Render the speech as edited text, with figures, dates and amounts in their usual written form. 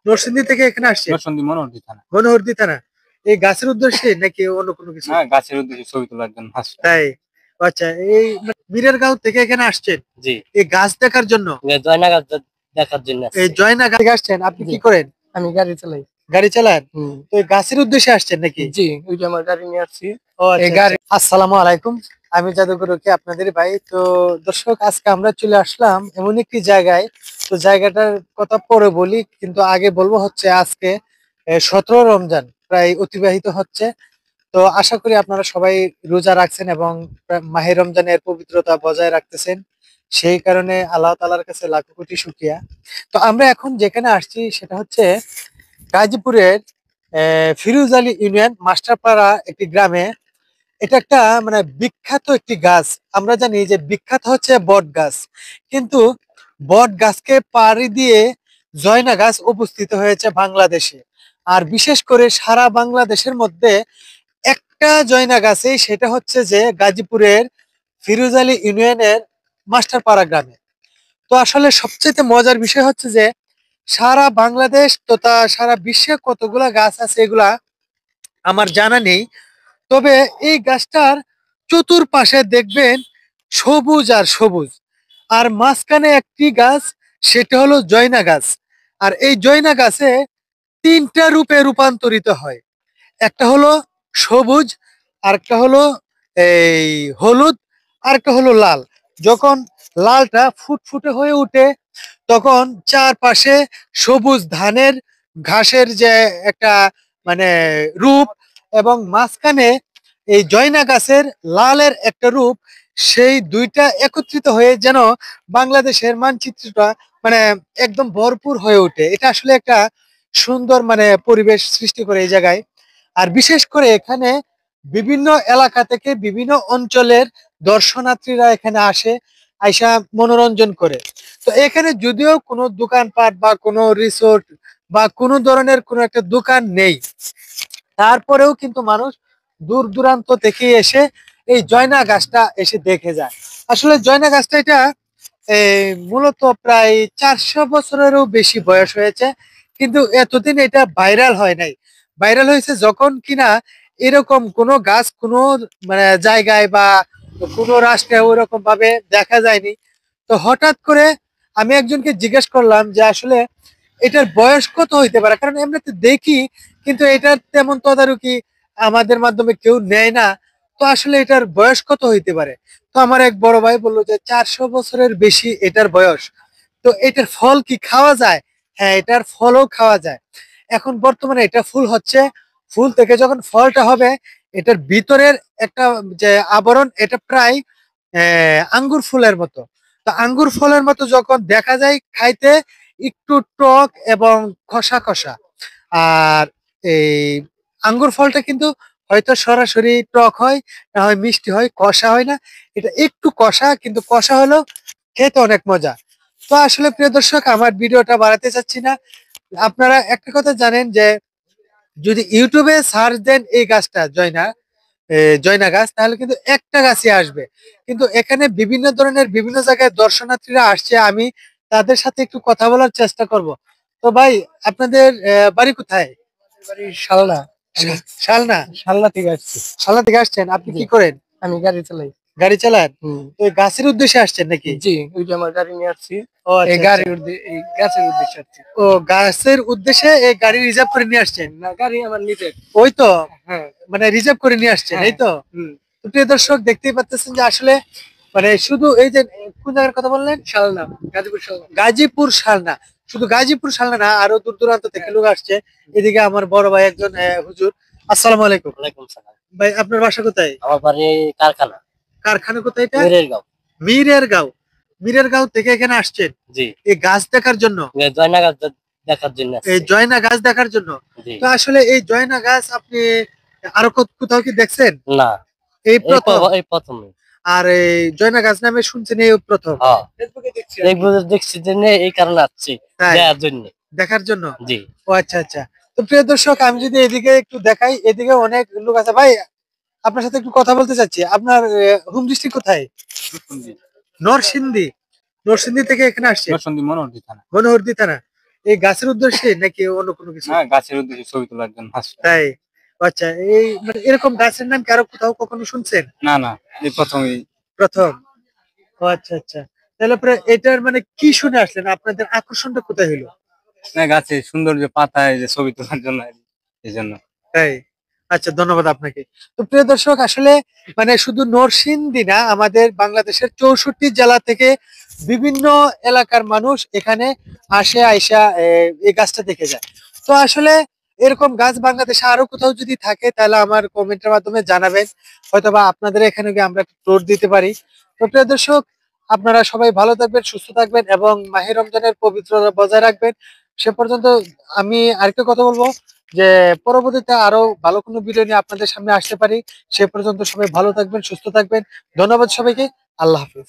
নরসিংদী থেকে এখানে আসছে? নরসিংদী মনোহরদী থানা। মনোহরদী থানা। এই গাছের উদ্দেশ্যে নাকি অন্য কোনো কিছু? হ্যাঁ, গাছের উদ্দেশ্যে ছবি তোলার জন্য আসছে। তাই? আচ্ছা, এই মীরের গাঁও থেকে এখানে আসছেন জি। এই গাছ দেখার জন্য? জয়না গাছ দেখার জন্য এই জয়না গাছ থেকে আসছেন। আপনি কি করেন? আমি গাড়ি চালাই। গাড়ি চালান? তো এই গাছের উদ্দেশ্যে আসছেন নাকি? জি, ওই যে আমার গাড়ি নিয়ে আসছি। ও আচ্ছা। আসসালামু আলাইকুম, আমি জাদুঘর রকি, আপনাদের ভাই। তো দর্শক, আজকে আমরা চলে আসলাম এমন একটি জায়গায়। তো জায়গাটার কথা পরে বলি, কিন্তু আগে বলবো হচ্ছে আজকে 17 রমজান প্রায় অতিবাহিত হচ্ছে। তো আশা করি আপনারা সবাই রোজা রাখছেন এবং মাহে রমজানের পবিত্রতা বজায় রাখতেছেন। সেই কারণে আল্লাহ তাআলার কাছে লাখো কোটি শুকরিয়া। তো আমরা এখন যেখানে আসছি সেটা হচ্ছে গাজীপুরের ফিরোজ আলী ইউনিয়ন মাস্টারপাড়া একটি গ্রামে। এটা একটা মানে বিখ্যাত একটি গাছ। আমরা জানি যে বিখ্যাত হচ্ছে বট গাছ, কিন্তু বট গাছকে পাড়ি দিয়ে জয়না গাছ উপস্থিত হয়েছে বাংলাদেশে। আর বিশেষ করে সারা বাংলাদেশের মধ্যে একটা জয়না গাছে, সেটা হচ্ছে যে গাজীপুরের ফিরোজ আলী ইউনিয়নের মাস্টারপাড়া গ্রামে। তো আসলে সবচেয়ে মজার বিষয় হচ্ছে যে সারা বাংলাদেশ তথা সারা বিশ্বে কতগুলা গাছ আছে এগুলা আমার জানা নেই। তবে এই গাছটার চতুর্পাশে দেখবেন সবুজ আর সবুজ, আর মাঝখানে একটি গাছ, সেটা হলো জয়না গাছ। আর এই জয়না গাছে তিনটা রূপে রূপান্তরিত হয়। একটা হলো সবুজ, আরেকটা হলো এই হলুদ, আরেকটা হলো লাল। যখন লালটা ফুটফুটে হয়ে ওঠে তখন চারপাশে সবুজ ধানের ঘাসের যে একটা মানে রূপ, এবং মাঝখানে এই জয়না গাছের লালের একটা রূপ, সেই দুইটা একত্রিত হয়ে যেন বাংলাদেশের মানচিত্রটা মানে একদম ভরপুর হয়ে ওঠে। এটা আসলে একটা সুন্দর মানে পরিবেশ সৃষ্টি করে এই জায়গায়। আর বিশেষ করে এখানে বিভিন্ন এলাকা থেকে বিভিন্ন অঞ্চলের দর্শনার্থীরা এখানে আসে, আইসা মনোরঞ্জন করে। তো এখানে যদিও কোনো দোকানপাট বা কোনো রিসোর্ট বা কোনো ধরনের কোনো একটা দোকান নেই, তারপরেও কিন্তু মানুষ দূর দূরান্ত থেকে এসে এই জয়না গাছটা এসে দেখে যায়। আসলে জয়না গাছটা এটা মূলত প্রায় 400 বছরেরও বেশি বয়স হয়েছে, কিন্তু এতদিন এটা ভাইরাল হয় নাই। ভাইরাল হয়েছে যখন কিনা এরকম কোনো গাছ কোনো মানে জায়গায় বা কোনো রাষ্ট্রে ওইরকম ভাবে দেখা যায়নি। তো হঠাৎ করে আমি একজনকে জিজ্ঞেস করলাম যে আসলে এটার বয়স কত হইতে পারে, কারণ এমনিতে দেখি কিন্তু এটার তেমন তদারকি আমাদের মাধ্যমে কেউ নেয় না। তো আসলে এটার বয়স কত হইতে পারে? তো আমার এক বড় ভাই বললো যে 400 বছরের বেশি এটার বয়স। তো এটার ফল কি খাওয়া যায়? হ্যাঁ, এটার ফলও খাওয়া যায়। এখন বর্তমানে এটা ফুল হচ্ছে, ফুল থেকে যখন ফলটা হবে এটার ভিতরের একটা যে আবরণ, এটা প্রায় আঙ্গুর ফুলের মতো। তো আঙ্গুর ফলের মতো যখন দেখা যায় খাইতে একটু টক এবং খসা খসা। আর এই আঙ্গুর ফলটা কিন্তু হয়তো সরাসরি টক হয়, না হয় মিষ্টি হয়, কষা হয় না। এটা একটু কষা, কিন্তু কষা হলেও খেতে অনেক মজা। তো আসলে প্রিয় দর্শক, আমার ভিডিওটা বাড়াতে চাচ্ছি না। আপনারা একটা কথা জানেন যে যদি ইউটিউবে সার্চ দেন এই গাছটা জয়না গাছ, তাহলে কিন্তু একটা গাছই আসবে। কিন্তু এখানে বিভিন্ন ধরনের বিভিন্ন জায়গায় দর্শনার্থীরা আসছে, আমি তাদের সাথে একটু কথা বলার চেষ্টা করব। তো ভাই, আপনাদের বাড়ি কোথায়? বাড়ি শালনা। শালনা? শালনা থেকে আসছি। শালনা থেকে আসছেন? আপনি কি করেন? আমি গাড়ি চালাই। গাড়ি চালান? তো এই গাছের উদ্দেশ্যে আসছেন নাকি? জি, ওই যে আমার গাড়ি নিয়ে আসছি। ও আচ্ছা, এই গাছের উদ্দেশ্যে আসছি। ও গাছের উদ্দেশ্যে এই গাড়ি রিজার্ভ করে নিয়ে আসছেন? না, গাড়ি আমার নিজের। ওই তো, হ্যাঁ, মানে রিজার্ভ করে নিয়ে আসছেন, এই তো? হুম। তো প্রিয় দর্শক, দেখতেই পাচ্ছেন যে আসলে মানে শুধু এই যে কোন জায়গার কথা বললেন? শালনা, গাজীপুর শালনা। গাজীপুর শালনা। শুধু গাজীপুর শালনা না, আরো দূর দূরান্ত থেকে লোক আসছে। এদিকে আমার বড় ভাই একজন হুজুর। আসসালামু আলাইকুম। ওয়ালাইকুম সালাম। ভাই, আপনার বাসা কোথায়? আমার বাড়ি কারখানা। কারখানা কোথায় এটা? মিরের গাঁও। মীরের গাঁও। মীরের গাঁও থেকে এখানে আসছেন জি। এই গাছ দেখার জন্য? জয়না গাছ দেখার জন্য এই জয়না গাছ দেখার জন্য? তো আসলে এই জয়না গাছ আপনি আরো কোথাও কি দেখছেন? না, এই প্রথম? এই প্রথমে। আর এই জয়না গাছ নামে শুনছেন এই প্রথম? ফেসবুকে দেখছি জন্য এই কারণে আসছি দেখার জন্য। দেখার জন্য? জি। ও আচ্ছা আচ্ছা। তো প্রিয় দর্শক, আমি যদি এদিকে একটু দেখাই, এদিকে অনেক লোক আছে। ভাই, আপনার সাথে একটু কথা বলতে চাচ্ছি। আপনার হোম ডিস্ট্রিক্ট কোথায়? নরসিংদী। নরসিংদী থেকে এখানে আসছে? নরসিংদী মনোহরদী থানা। মনোহরদী থানা। এই গাছের উদ্দেশ্যে নাকি অন্য কোনো কিছু? হ্যাঁ, গাছের উদ্দেশ্যে ছবি তোলার জন্য আসছে। তাই? আচ্ছা, এই মানে এরকম গাছের নাম কি আরো কোথাও কখনো শুনছেন? না, না, এই প্রথমেই। প্রথম? ও আচ্ছা, আচ্ছা। তাহলে পরে এটার মানে কি শুনে আসলেন? আপনাদের আকর্ষণটা কোথায় হইলো? না, গাছের সৌন্দর্য, পাতায় যে ছবি তোলার জন্য এই জন্য। তাই? আচ্ছা, ধন্যবাদ আপনাকে। তো প্রিয় দর্শক, আসলে মানে শুধু নরসিংদী না, আমাদের বাংলাদেশের ৬৪ জেলা থেকে বিভিন্ন এলাকার মানুষ এখানে আসে, আইসা এই গাছটা দেখে যায়। তো আসলে এরকম গাছ বাংলাদেশে আরো কোথাও যদি থাকে তাহলে আমার কমেন্টের মাধ্যমে জানাবেন। হয়তোবা আপনাদের এখানে গিয়ে আমরা ট্যুর দিতে পারি। তো প্রিয় দর্শক, আপনারা সবাই ভালো থাকবেন, সুস্থ থাকবেন এবং মাহে রমজানের পবিত্রতা বজায় রাখবেন। সে পর্যন্ত আমি আরেকটা কথা বলবো যে পরবর্তীতে আরো ভালো কোনো ভিডিও নিয়ে আপনাদের সামনে আসতে পারি। সে পর্যন্ত সবাই ভালো থাকবেন, সুস্থ থাকবেন। ধন্যবাদ সবাইকে। আল্লাহ হাফেজ।